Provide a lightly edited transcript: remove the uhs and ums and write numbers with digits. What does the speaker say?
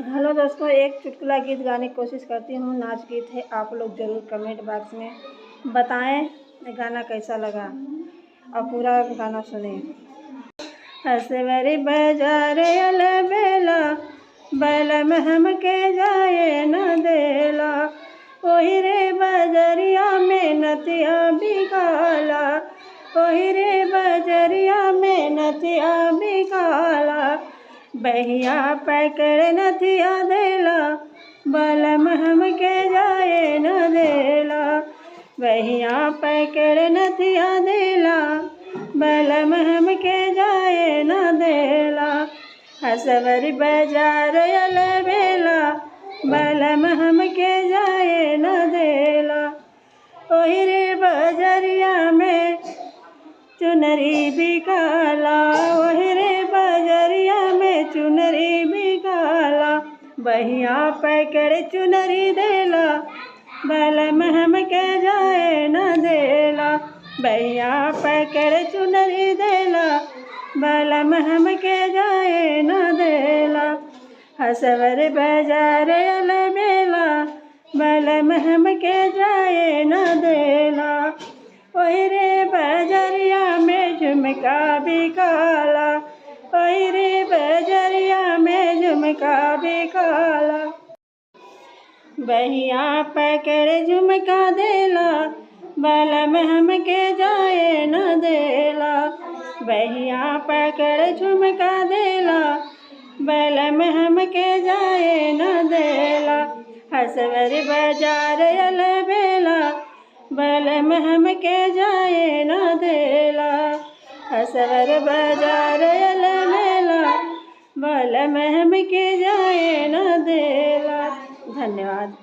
Hello दोस्तों, एक चुटकुला गीत गाने की कोशिश करती हूँ। नाच गीत है, आप लोग ज़रूर कमेंट बॉक्स में बताएं गाना कैसा लगा और पूरा गाना सुने। हसवरी बाजार अल बेला बैल में हमके जाए न देला, ओही रे बजरिया में नतिया बिकाला, ओही रे बजरिया में नतिया बिकाला। बहिया पकड़ नथिया देला बलम हमके जाए न देला, बहिया पकड़ नथिया देला बलम हमके जाए न देला। हसवरी बाजार अल बेला बलम हमके जाए न देला, ओही रे बजरिया में चुनरी बिकाला, ओही रे बजरिया में चुनरी बिकाला। बहिया पकड़ चुनरी देला बलम हमके जाए न देला, बहिया पकड़ चुनरी देला बलम हमके जाए न देला। हसवर बाजार अल बेला बलम हमके जाए न देला, ओही रे बजरिया में झुमका बिकाला, ओही रे बजरिया में झुमका बिकाला। बहिया पकड़ झुमका देला बलम हमके जाए न देला, बहिया पकड़ झुमका देला बलम हमके जाए न देला। हसवर बाजार अल बेला बलम हमके जाए न देला, हसवर बाजार अल बेला बलम हमके जाए न देला। धन्यवाद।